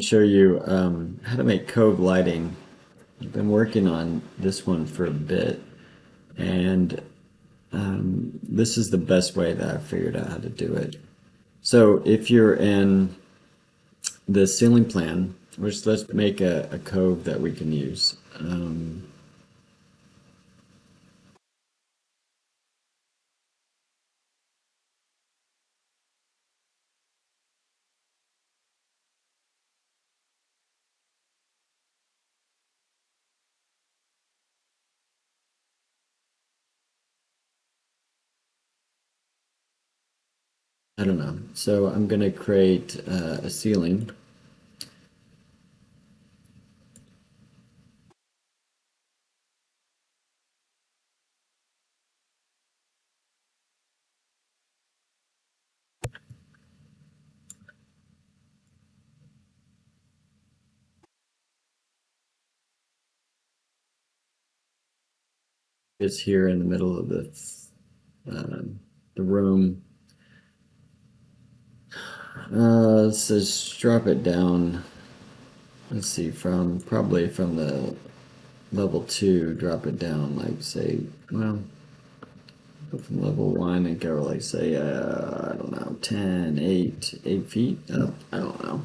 Show you how to make Cove Lighting. I've been working on this one for a bit, and this is the best way that I've figured out how to do it. So if you're in the ceiling plan, let's make a cove that we can use. I don't know. So I'm going to create a ceiling. It's here in the middle of uh, the room. Let's just drop it down. Let's see, probably from the level 2, drop it down, like say, well, go from level 1 and go like say, I don't know, 10, 8 feet up, I don't know.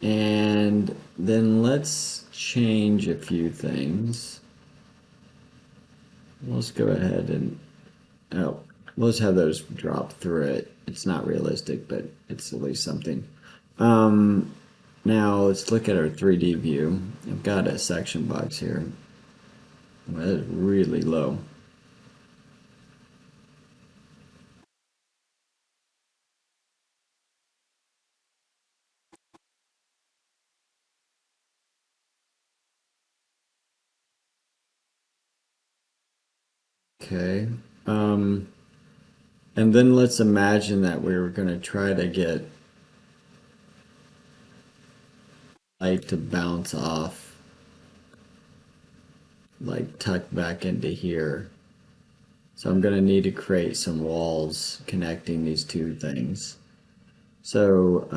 And then let's change a few things. Let's go ahead and, oh, let's have those drop through it. It's not realistic, but it's at least something. Now let's look at our 3D view. I've got a section box here. That is really low. Okay. And then let's imagine that we were going to try to get light to bounce off, like tuck back into here. So I'm going to need to create some walls connecting these two things. So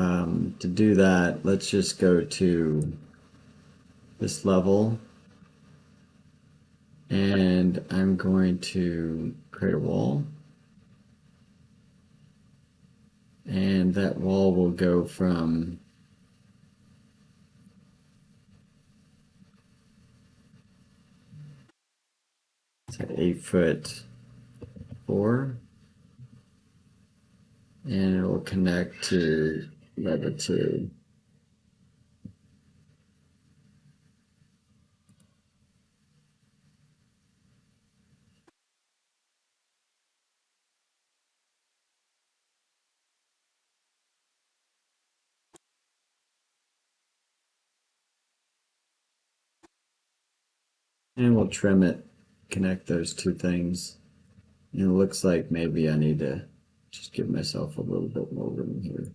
to do that, let's just go to this level, and I'm going to create a wall. And that wall will go from to 8'4", and it will connect to Revit 2. And we'll trim it, connect those two things. And it looks like maybe I need to just give myself a little bit more room here.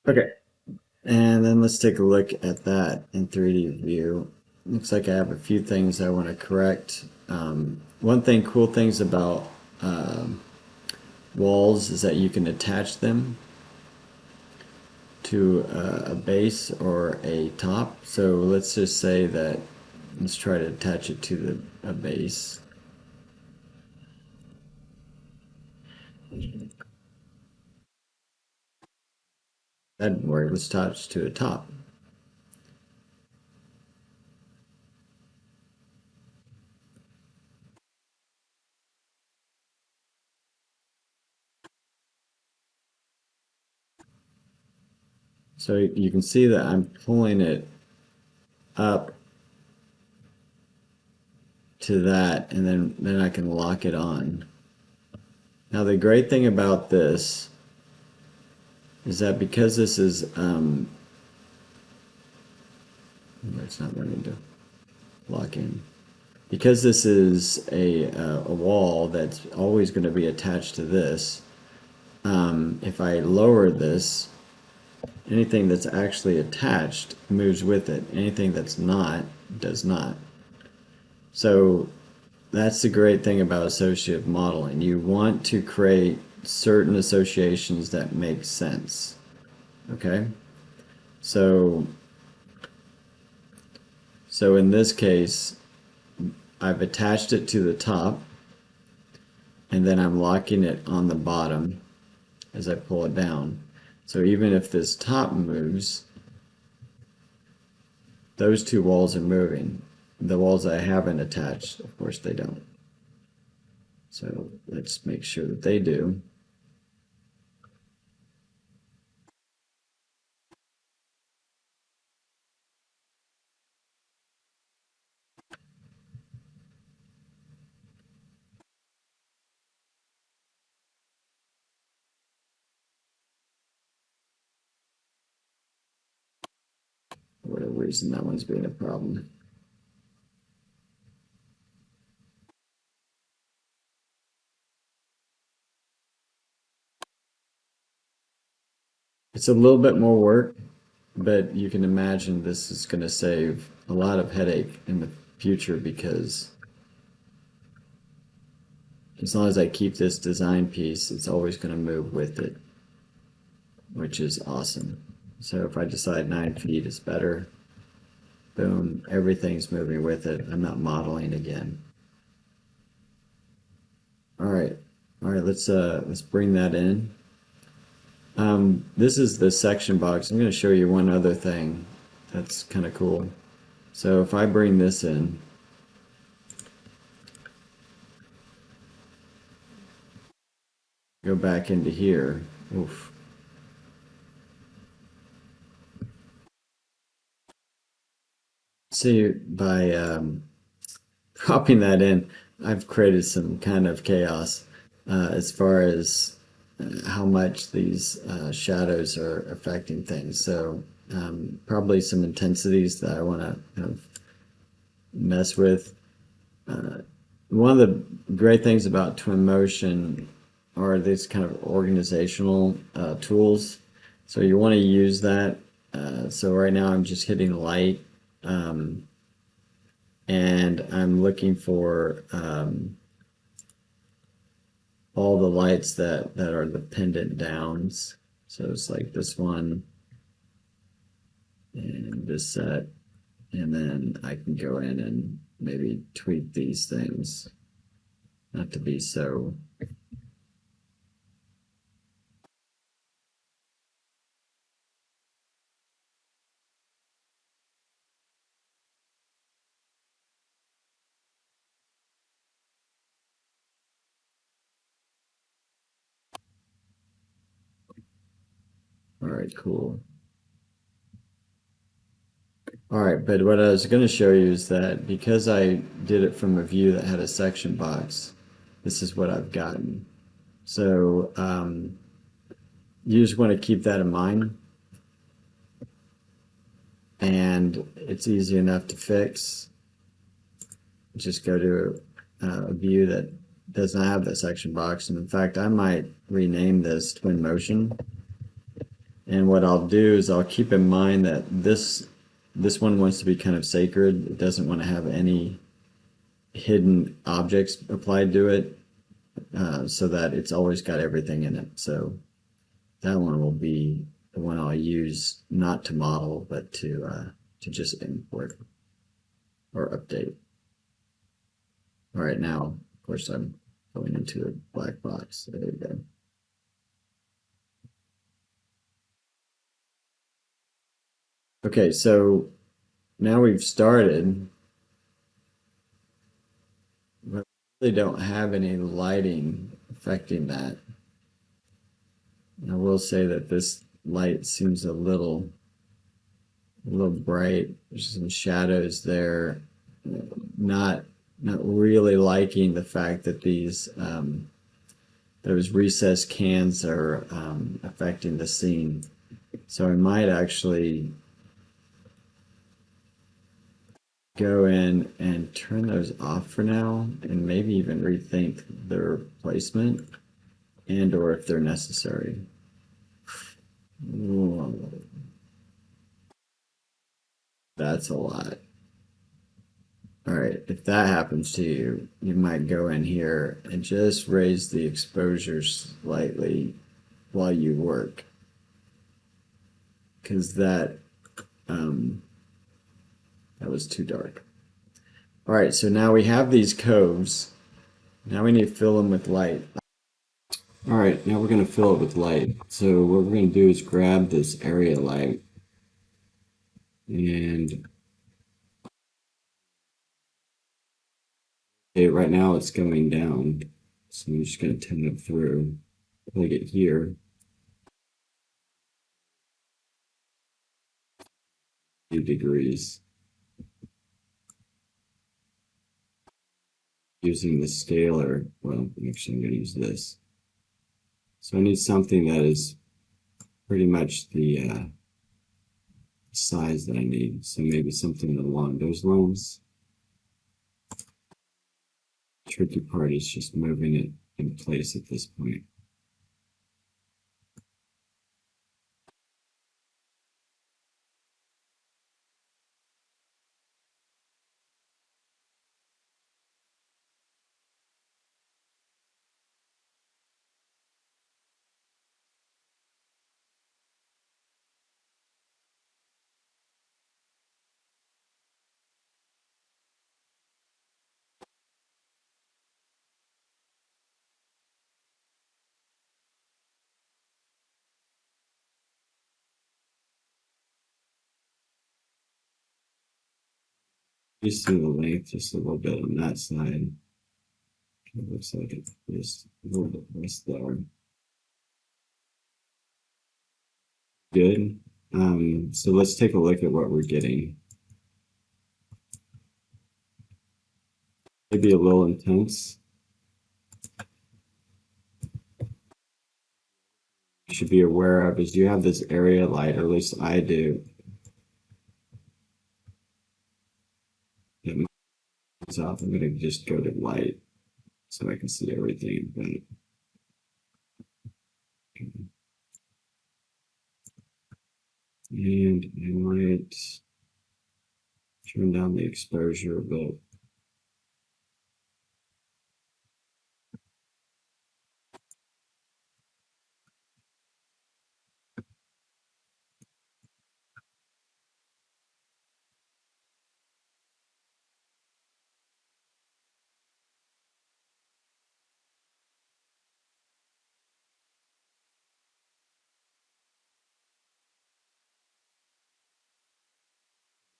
Okay, and then let's take a look at that in 3D view. Looks like I have a few things I want to correct. Cool things about walls is that you can attach them to a base or a top. So let's just say that, let's try to attach it to a base. That didn't work. Let's attach to a top. So you can see that I'm pulling it up to that, and then I can lock it on. Now the great thing about this is that because this is it's not letting me do. lock in. Because this is a wall that's always going to be attached to this, if I lower this, anything that's actually attached moves with it. Anything that's not does not. So that's the great thing about associative modeling. You want to create certain associations that make sense. Okay? So in this case, I've attached it to the top, and then I'm locking it on the bottom as I pull it down. So even if this top moves, those two walls are moving. The walls I haven't attached, of course, they don't. So let's make sure that they do. For whatever reason, that one's being a problem. It's a little bit more work, but you can imagine this is going to save a lot of headache in the future, because as long as I keep this design piece, it's always going to move with it, which is awesome. So if I decide 9 feet is better, boom, everything's moving with it. I'm not modeling again. All right, let's bring that in. This is the section box. I'm going to show you one other thing that's kind of cool. So if I bring this in, go back into here. Oof. See, by dropping that in, I've created some kind of chaos as far as how much these shadows are affecting things. So probably some intensities that I want to kind of mess with. One of the great things about Twinmotion are these kind of organizational tools. So you want to use that. So right now I'm just hitting light, and I'm looking for all the lights that are the pendant downs. So it's like this one and this set, and then I can go in and maybe tweak these things not to be so. All right, cool. All right, but what I was going to show you is that because I did it from a view that had a section box, this is what I've gotten. So you just want to keep that in mind, and it's easy enough to fix. Just go to a view that does not have that section box, and in fact, I might rename this Twinmotion. And what I'll do is I'll keep in mind that this one wants to be kind of sacred. It doesn't want to have any hidden objects applied to it, so that it's always got everything in it. So that one will be the one I'll use, not to model, but to just import or update. All right, now, of course, I'm going into a black box. There you go. Okay, so now we've started, but we really don't have any lighting affecting that. I will say that this light seems a little bright. There's some shadows there. Not really liking the fact that these those recessed cans are affecting the scene. So I might actually go in and turn those off for now and maybe even rethink their placement and or if they're necessary. Ooh, that's a lot. All right, if that happens to you, you might go in here and just raise the exposure slightly while you work. Because that was too dark. All right, so now we have these coves. Now we need to fill them with light. All right, now we're going to fill it with light. So what we're going to do is grab this area light and okay, right now it's going down. So I'm just going to turn it through, plug it here, 2 degrees, using the scaler. Well, actually I'm going to use this. So I need something that is pretty much the size that I need. So maybe something along those lines. The tricky part is just moving it in place at this point. You see the length just a little bit on that side. It looks like it's just a little bit less there. Good. So let's take a look at what we're getting. Maybe a little intense. You should be aware of is you have this area light, or at least I do. It moves off. I'm going to just go to light so I can see everything. And I might turn down the exposure a bit.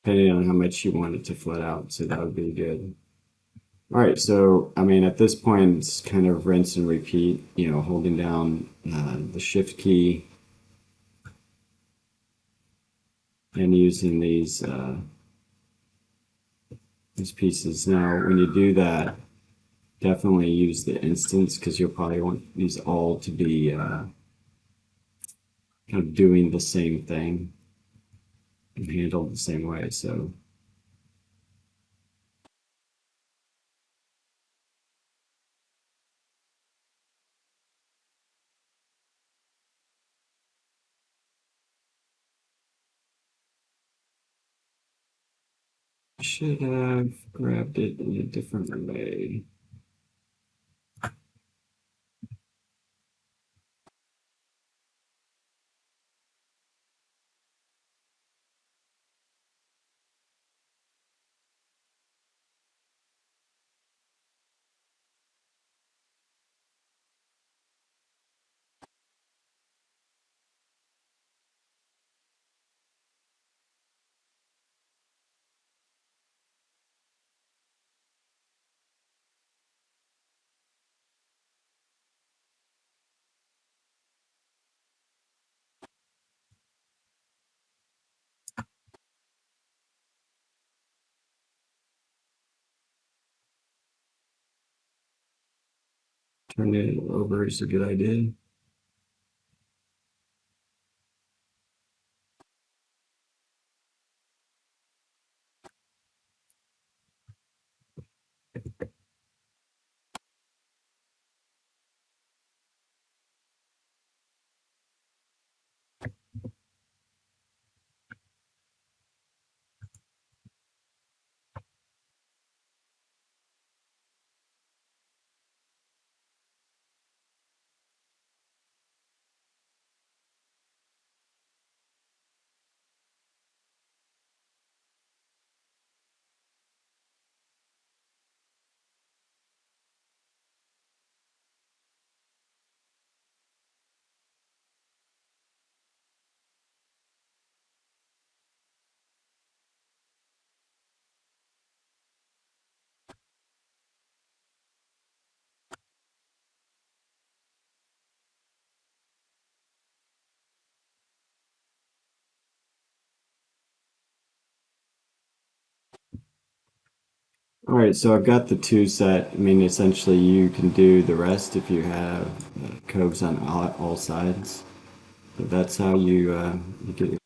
Depending on how much you want it to flood out, so that would be good. All right, so I mean, at this point, it's kind of rinse and repeat, holding down the shift key and using these pieces. Now, when you do that, definitely use the instance because you'll probably want these all to be kind of doing the same thing and handled the same way. So I should have grabbed it in a different way. Turn it over is a good idea. All right, so I've got the two set. I mean, essentially you can do the rest if you have coves on all sides. But that's how you get